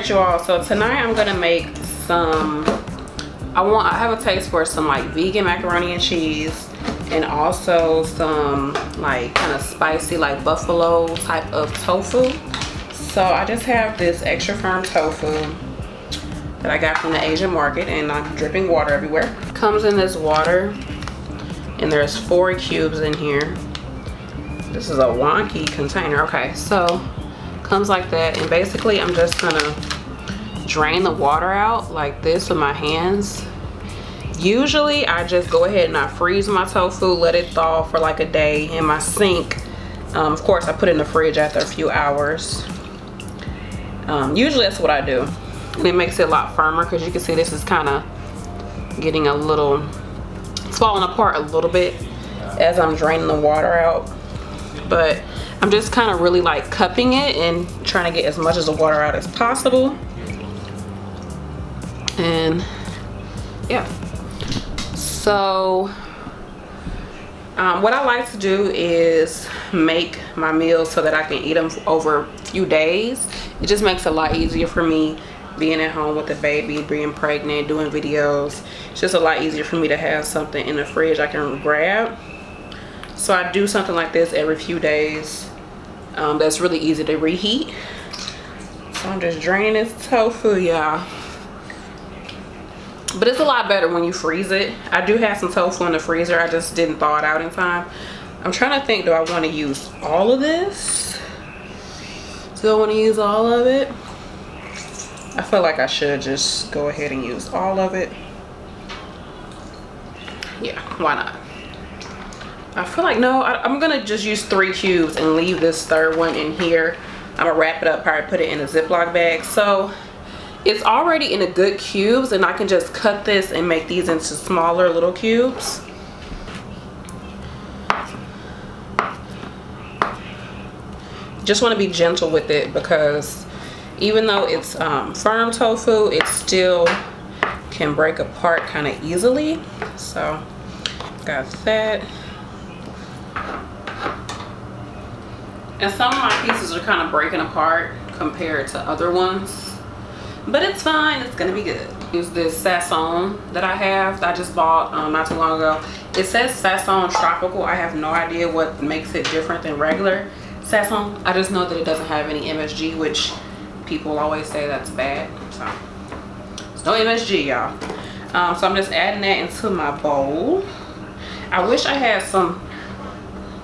right, you all, so tonight I'm gonna make some, I have a taste for some like vegan macaroni and cheese, and also some like kind of spicy like buffalo type of tofu. So I just have this extra firm tofu that I got from the Asian market, and I'm dripping water everywhere. Comes in this water, and there's 4 cubes in here. This is a wonky container. Okay, so comes like that, and basically I'm just gonna drain the water out like this with my hands. Usually I just go ahead and I freeze my tofu, let it thaw for like a day in my sink. Of course I put it in the fridge after a few hours. Usually that's what I do, and it makes it a lot firmer, because you can see this is kind of getting a little, it's falling apart a little bit as I'm draining the water out. But I'm just kind of really like cupping it and trying to get as much of the water out as possible. And yeah, so what I like to do is make my meals so that I can eat them over a few days. It just makes it a lot easier for me being at home with the baby, being pregnant, doing videos. It's just a lot easier for me to have something in the fridge I can grab. So I do something like this every few days. That's really easy to reheat. So I'm just draining this tofu, y'all. But it's a lot better when you freeze it. I do have some tofu in the freezer. I just didn't thaw it out in time. I'm trying to think, do I want to use all of this? Do I want to use all of it? I feel like I should just go ahead and use all of it. Yeah, why not? I feel like, no, I'm gonna just use 3 cubes and leave this third one in here. I'm gonna wrap it up, probably put it in a Ziploc bag. So it's already in a good cubes, and I can just cut this and make these into smaller little cubes. Just want to be gentle with it, because even though it's firm tofu, it still can break apart kind of easily. So got that. And some of my pieces are kind of breaking apart compared to other ones, but it's fine, it's gonna be good. Use this sazon that I have, that I just bought not too long ago. It says sazon tropical. I have no idea what makes it different than regular sazon. I just know that it doesn't have any MSG, which people always say that's bad. So there's no MSG, y'all. So I'm just adding that into my bowl. I wish I had some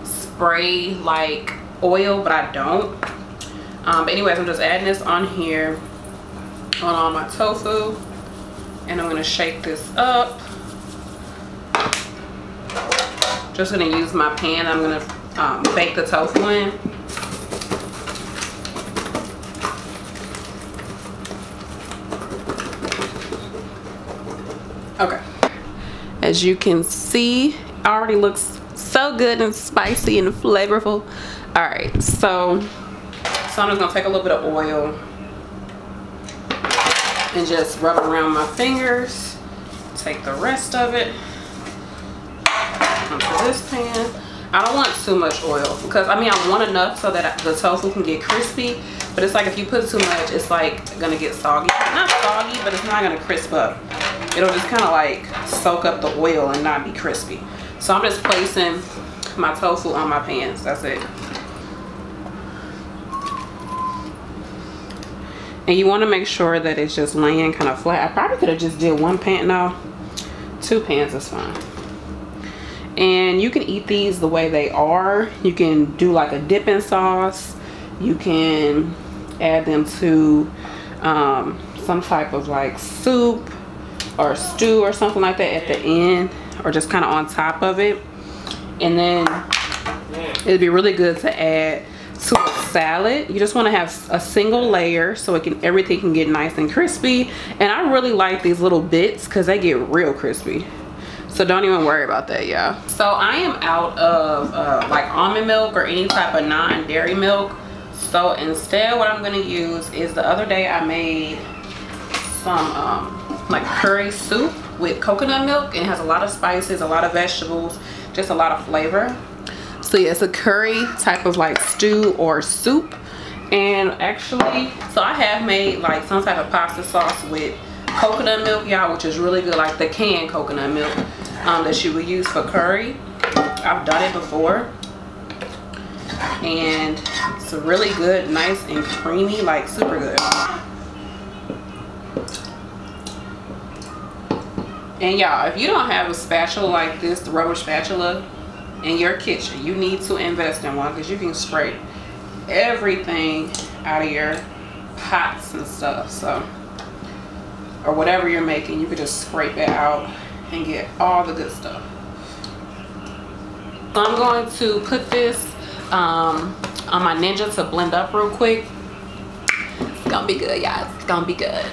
spray like oil, but I don't. But anyways, I'm just adding this on here on all my tofu, and I'm gonna shake this up. Just gonna use my pan. I'm gonna bake the tofu in. Okay, as you can see, it already looks so good and spicy and flavorful. All right, so I'm just gonna take a little bit of oil and just rub it around my fingers. Take the rest of it onto this pan. I don't want too much oil, because I mean I want enough so that the tofu can get crispy, but it's like if you put too much, it's like gonna get soggy. Not soggy, but it's not gonna crisp up. It'll just kind of like soak up the oil and not be crispy. So I'm just placing my tofu on my pans. That's it. And you want to make sure that it's just laying kind of flat. I probably could have just did 1 pan. No, 2 pans is fine. And you can eat these the way they are. You can do like a dipping sauce. You can add them to some type of like soup or stew or something like that at the end, or just kind of on top of it. And then it'd be really good to add to a salad. You just want to have a single layer so everything can get nice and crispy. And I really like these little bits because they get real crispy. So don't even worry about that, y'all. So I am out of like almond milk or any type of non-dairy milk. So instead what I'm gonna use is, the other day I made some like curry soup with coconut milk, and it has a lot of spices, a lot of vegetables, just a lot of flavor. So yeah, it's a curry type of like stew or soup, And actually, so I have made like some type of pasta sauce with coconut milk, y'all, which is really good, like the canned coconut milk that you would use for curry. I've done it before, and it's really good, nice and creamy, like super good. And y'all, if you don't have a spatula like this, the rubber spatula in your kitchen, you need to invest in one, because you can scrape everything out of your pots and stuff, so, or whatever you're making, you could just scrape it out and get all the good stuff. So I'm going to put this on my Ninja to blend up real quick. It's gonna be good, y'all. It's gonna be good.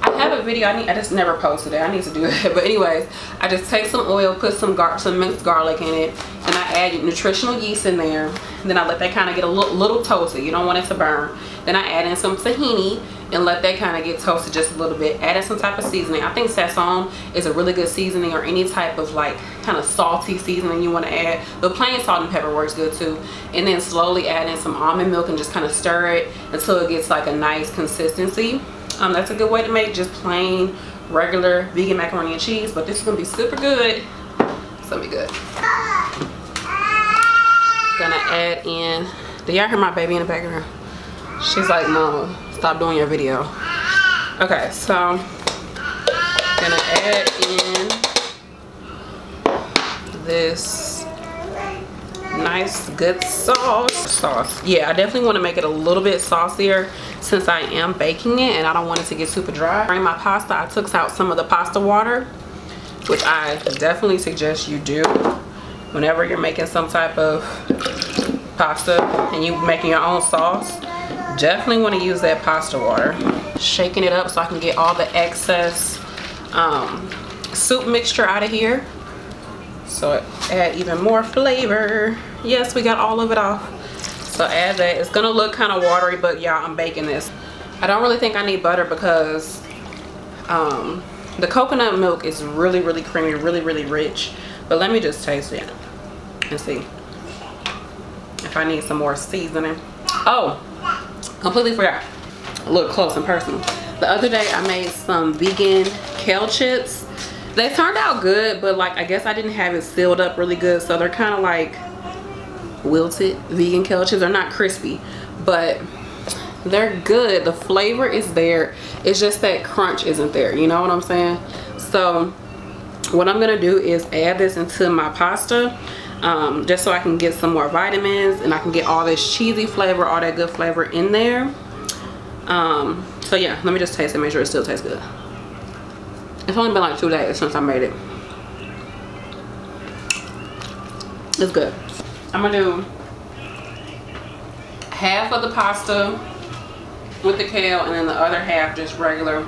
I have a video, I just never posted it. I need to do that. But anyways, I just take some oil, put some minced garlic in it, and I add nutritional yeast in there. Then I let that kind of get a little toasted. You don't want it to burn. Then I add in some tahini and let that kind of get toasted just a little bit. Add in some type of seasoning. I think sazon is a really good seasoning, or any type of like kind of salty seasoning you want to add. But plain salt and pepper works good too. And then slowly add in some almond milk and just kind of stir it until it gets like a nice consistency. That's a good way to make just plain regular vegan macaroni and cheese, but this is gonna be super good. It's gonna be good. Gonna add in, do y'all hear my baby in the background? She's like, Mama, stop doing your video. Okay, so gonna add in this nice good sauce. Yeah, I definitely want to make it a little bit saucier since I am baking it, and I don't want it to get super dry. During my pasta, I took out some of the pasta water, which I definitely suggest you do whenever you're making some type of pasta and you're making your own sauce. Definitely want to use that pasta water. Shaking it up so I can get all the excess soup mixture out of here, so it add even more flavor. Yes, we got all of it off, so add that. It's gonna look kind of watery, but y'all, I'm baking this. I don't really think I need butter because the coconut milk is really creamy, really rich. But let me just taste it and see if I need some more seasoning. Oh, completely forgot. Look close and personal. The other day I made some vegan kale chips. They turned out good, but like I guess I didn't have it sealed up really good, so they're kind of like wilted vegan kale chips. They're not crispy, but they're good. The flavor is there. It's just that crunch isn't there, you know what I'm saying? So what I'm gonna do is add this into my pasta, just so I can get some more vitamins and I can get all this cheesy flavor, all that good flavor in there. So yeah, let me just taste it, make sure it still tastes good. It's only been like 2 days since I made it. It's good. I'm gonna do half of the pasta with the kale and then the other half just regular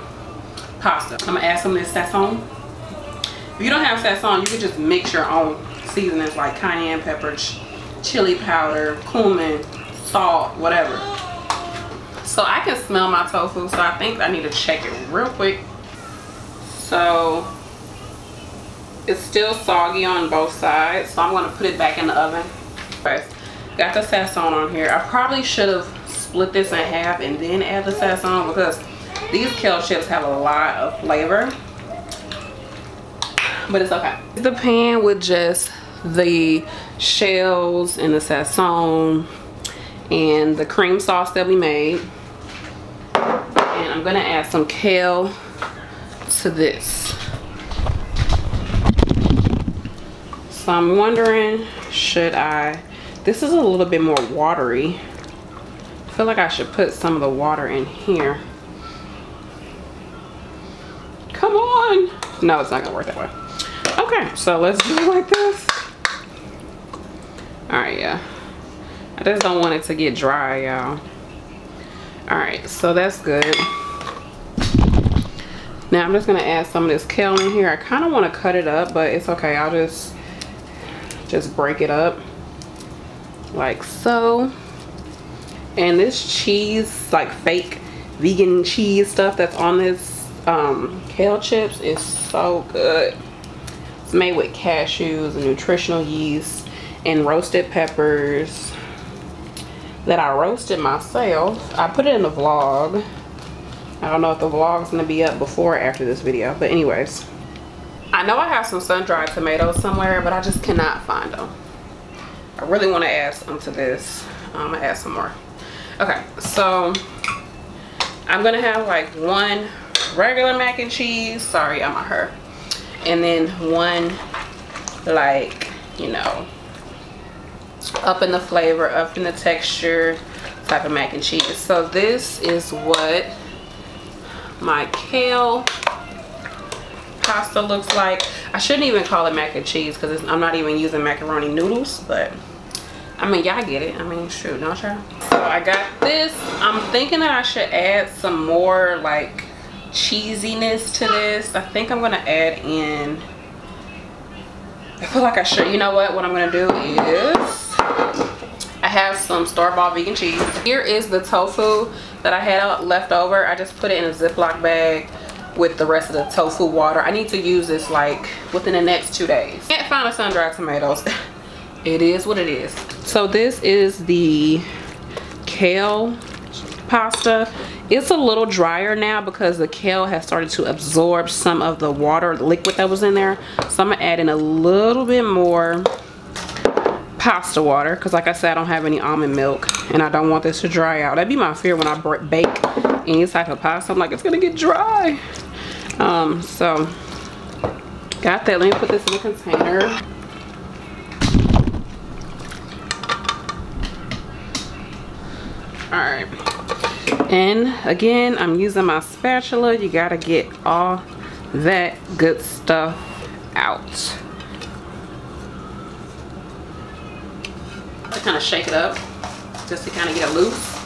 pasta. I'm gonna add some of this sazon. If you don't have sazon, you can just mix your own seasonings like cayenne pepper, chili powder, cumin, salt, whatever. So I can smell my tofu, so I think I need to check it real quick. So it's still soggy on both sides, so I'm going to put it back in the oven. Okay, got the sazon on here. I probably should have split this in half and then add the sazon, because these kale chips have a lot of flavor, but it's okay. The pan with just the shells and the sazon and the cream sauce that we made, and I'm going to add some kale to this. So I'm wondering, should I, this is a little bit more watery. I feel like I should put some of the water in here. Come on. No, it's not gonna work that way. Okay, so let's do it like this. All right, yeah. I just don't want it to get dry, y'all. All right, so that's good. Now I'm just gonna add some of this kale in here. I kind of want to cut it up, but it's okay. I'll just break it up like so. And this cheese, like fake vegan cheese stuff that's on this kale chips, is so good. It's made with cashews and nutritional yeast and roasted peppers. that I roasted myself. I put it in the vlog. I don't know if the vlog's gonna be up before or after this video, but anyways. I know I have some sun-dried tomatoes somewhere, but I just cannot find them. I really want to add some to this. I'm gonna add some more. Okay, so I'm gonna have like one regular mac and cheese. Sorry, I'm a her. And then one, like, you know, up in the flavor, up in the texture type of mac and cheese. So this is what my kale pasta looks like. I shouldn't even call it mac and cheese because I'm not even using macaroni noodles, but I mean, y'all get it. I mean, shoot, don't y'all? So I got this. I'm thinking that I should add some more like cheesiness to this. I think I'm gonna add in, I feel like I should. You know what I'm gonna do is, I have some store-bought vegan cheese. Here is the tofu that I had left over. I just put it in a Ziploc bag with the rest of the tofu water. I need to use this like within the next 2 days. Can't find the sun-dried tomatoes. It is what it is. So this is the kale pasta. It's a little drier now because the kale has started to absorb some of the water liquid that was in there. So I'm gonna add in a little bit more pasta water because, like I said, I don't have any almond milk and I don't want this to dry out. That'd be my fear when I bake any type of pasta. I'm like, it's gonna get dry. So got that. Let me put this in a container. All right, and again, I'm using my spatula. You gotta get all that good stuff out. I kind of shake it up just to kind of get it loose.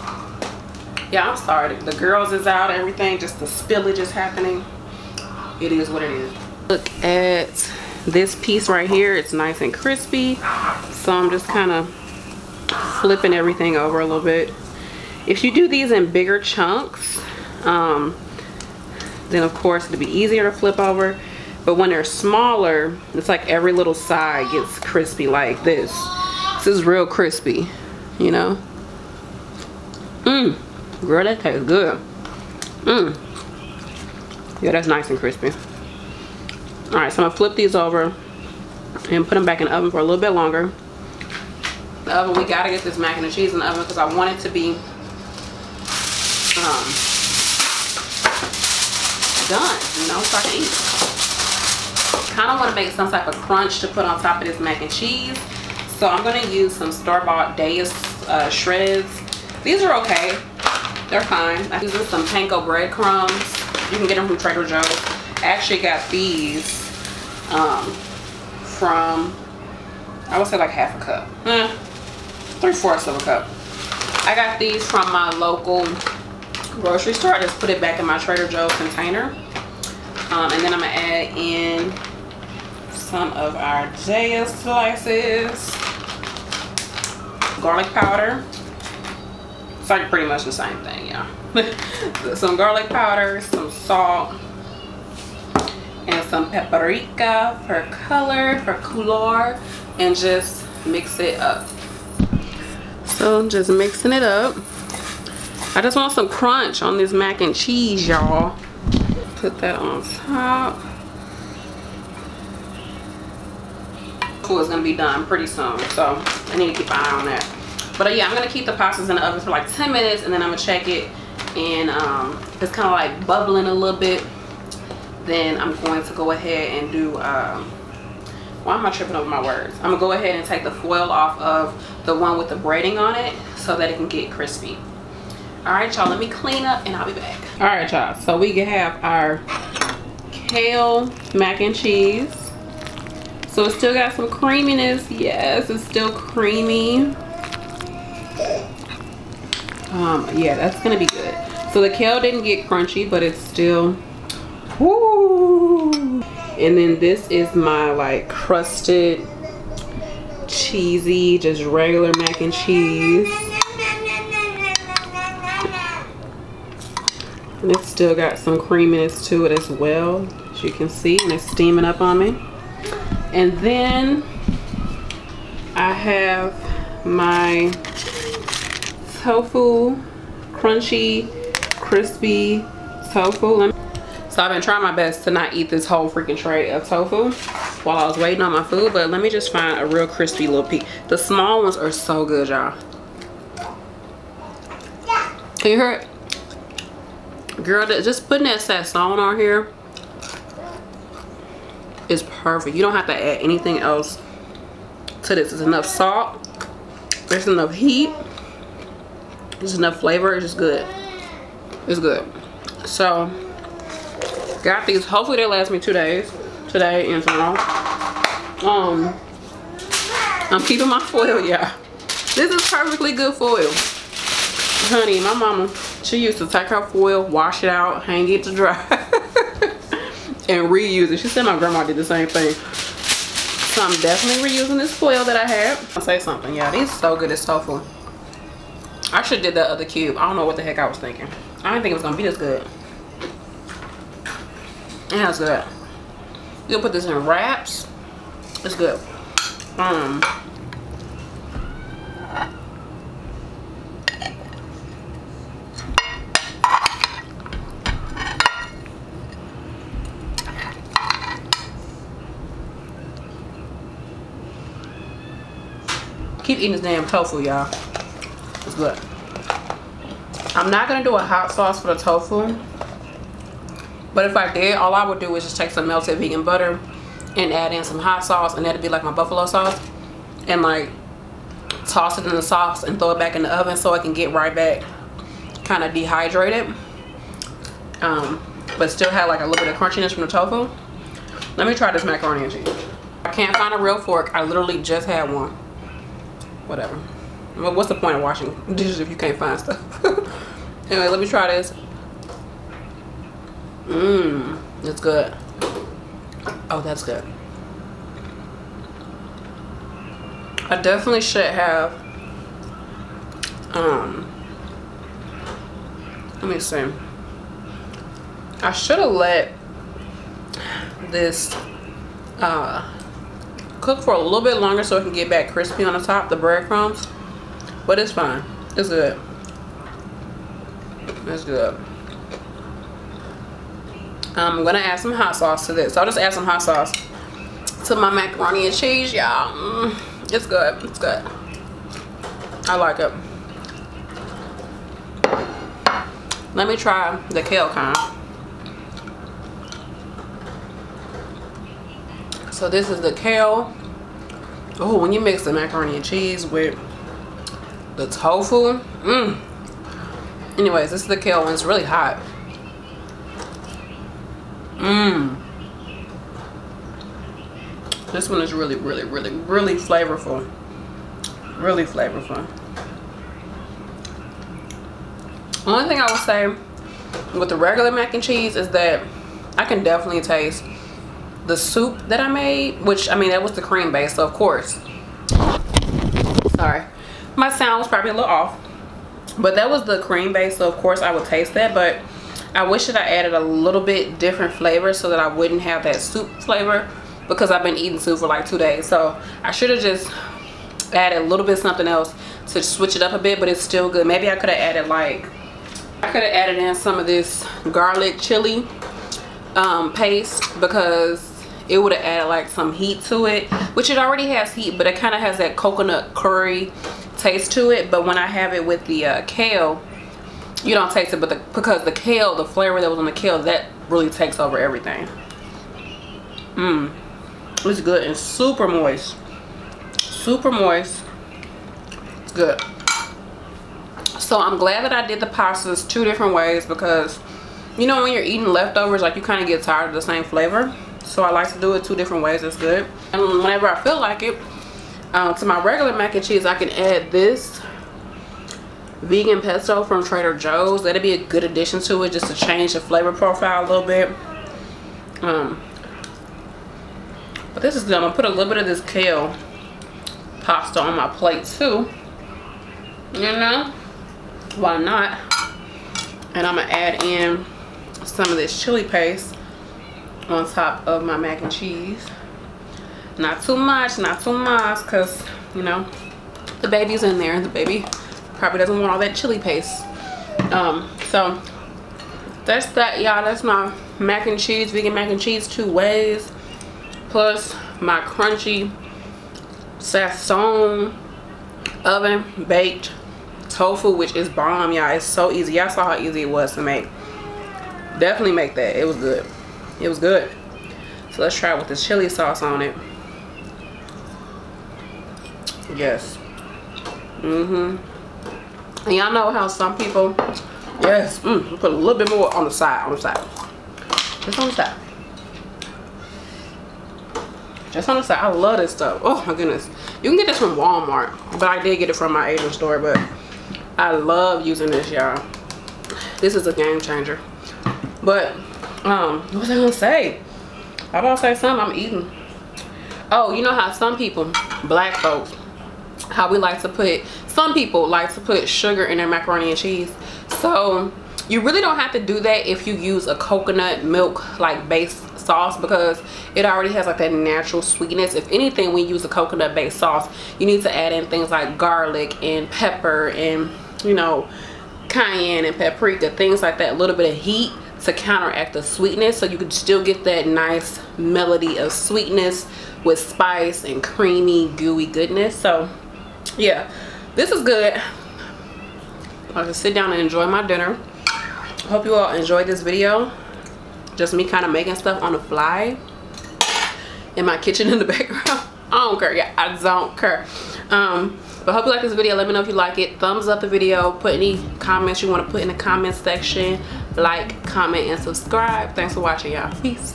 Yeah, I'm sorry, the girls is out, everything, just the spillage is happening. It is what it is. Look at this piece right here. It's nice and crispy, so I'm just kind of flipping everything over a little bit. If you do these in bigger chunks, then of course it'll be easier to flip over. But when they're smaller, it's like every little side gets crispy like this. This is real crispy, you know. Girl, that tastes good. Yeah, that's nice and crispy. All right, so I'm gonna flip these over and put them back in the oven for a little bit longer. The oven, we gotta get this mac and cheese in the oven because I want it to be done, you know, so I can eat. Kind of want to make some type of crunch to put on top of this mac and cheese, so I'm going to use some store-bought Deus shreds. These are okay, they're fine. I'm using some panko breadcrumbs. You can get them from Trader Joe's. I actually got these from, I would say like half a cup, 3/4 of a cup. I got these from my local grocery store. I just put it back in my Trader Joe's container. And then I'm gonna add in some of our Deus slices, garlic powder. It's like pretty much the same thing, yeah. Some garlic powder, some salt, and some paprika for color, for couleur, and just mix it up. So just mixing it up. I just want some crunch on this mac and cheese, y'all. Put that on top. Tofu is gonna be done pretty soon, so I need to keep an eye on that. But yeah, I'm gonna keep the pastas in the oven for like 10 minutes and then I'm gonna check it, and it's kind of like bubbling a little bit. Then I'm going to go ahead and do, why am I tripping over my words? I'm gonna go ahead and take the foil off of the one with the breading on it so that it can get crispy. All right, y'all, let me clean up and I'll be back. All right, y'all, so we can have our kale mac and cheese. So it's still got some creaminess. Yes, it's still creamy. Yeah, that's gonna be good. So the kale didn't get crunchy, but it's still, woo. And then this is my like crusted, cheesy, just regular mac and cheese. And it's still got some creaminess to it as well, as you can see, and it's steaming up on me. And then I have my tofu, crunchy, crispy tofu. So I've been trying my best to not eat this whole freaking tray of tofu while I was waiting on my food, but let me just find a real crispy little piece. The small ones are so good, y'all. Can you hear it? Girl, just putting that sazon on here is perfect. You don't have to add anything else to this. There's enough salt, there's enough heat, there's enough flavor. It's just good. It's good. So got these. Hopefully they last me 2 days, today and tomorrow. I'm keeping my foil, yeah. This is perfectly good foil. Honey, my mama, she used to take her foil, wash it out, hang it to dry, and reuse it. She said my grandma did the same thing. So I'm definitely reusing this foil that I had. I'll say something, yeah, these are so good, this tofu. I should have did that other cube. I don't know what the heck I was thinking. I didn't think it was gonna be this good. Yeah, it's good. You'll put this in wraps. It's good. Keep eating this damn tofu, y'all. It's good. I'm not gonna do a hot sauce for the tofu, but if I did, all I would do is just take some melted vegan butter and add in some hot sauce, and that'd be like my buffalo sauce, and like toss it in the sauce and throw it back in the oven so it can get right back kind of dehydrated, but still have like a little bit of crunchiness from the tofu. Let me try this macaroni and cheese. I can't find a real fork. I literally just had one. Whatever. Well, what's the point of washing dishes if you can't find stuff? Anyway, let me try this. It's good. Oh, that's good. I definitely should have let me see. I should have let this cook for a little bit longer so it can get back crispy on the top, the breadcrumbs, but it's fine. It's good. It's good. I'm gonna add some hot sauce to this. So I'll just add some hot sauce to my macaroni and cheese, y'all. It's good. It's good. I like it. Let me try the kale kind. So this is the kale. Oh, when you mix the macaroni and cheese with the tofu. Anyways, this is the kale one. It's really hot. This one is really flavorful. Really flavorful. Only thing I would say with the regular mac and cheese is that I can definitely taste the soup that I made, which, I mean, that was the cream base, so of course, sorry, my sound was probably a little off, but that was the cream base, so of course I would taste that. But I wish that I added a little bit different flavor so that I wouldn't have that soup flavor, because I've been eating soup for like 2 days. So I should have just added a little bit something else to switch it up a bit, but it's still good. Maybe I could have added like, I could have added in some of this garlic chili paste, because it would have added like some heat to it, which it already has heat, but it kind of has that coconut curry taste to it. But when I have it with the kale, you don't taste it, but because the kale, the flavor that was on the kale, that really takes over everything. It's good and super moist. Super moist. It's good. So I'm glad that I did the pastas 2 different ways, because you know when you're eating leftovers, like you kind of get tired of the same flavor. So I like to do it 2 different ways. It's good. And whenever I feel like it, to my regular mac and cheese, I can add this vegan pesto from Trader Joe's. That'd be a good addition to it, just to change the flavor profile a little bit. But this is good. I'm gonna put a little bit of this kale pasta on my plate too. You know, why not? And I'm gonna add in some of this chili paste on top of my mac and cheese. Not too much, not too much, because you know the baby's in there. The baby probably doesn't want all that chili paste. So that's that, y'all. That's my mac and cheese, vegan mac and cheese 2 ways, plus my crunchy sazon oven baked tofu, which is bomb, y'all. It's so easy. Y'all saw how easy it was to make. Definitely make that. It was good. It was good. So let's try it with this chili sauce on it. Yes. And y'all know how some people, yes, put a little bit more on the side, just on the side. Just on the side. I love this stuff. Oh my goodness. You can get this from Walmart, but I did get it from my Asian store. But I love using this, y'all. This is a game changer. But what was I gonna say? I was gonna say something. I'm eating. Oh, you know how some people, black folks, how we like to put, some people like to put sugar in their macaroni and cheese. So you really don't have to do that if you use a coconut milk like base sauce, because it already has like that natural sweetness. If anything, when you use a coconut based sauce, you need to add in things like garlic and pepper and, you know, cayenne and paprika, things like that, a little bit of heat to counteract the sweetness, so you can still get that nice melody of sweetness with spice and creamy gooey goodness. So yeah, this is good. I'll just sit down and enjoy my dinner. Hope you all enjoyed this video. Just me kind of making stuff on the fly in my kitchen in the background. I don't care. Yeah, I don't care. But hope you like this video. Let me know if you like it. Thumbs up the video. Put any comments you want to put in the comment section. Like, comment, and subscribe. Thanks for watching, y'all. Peace.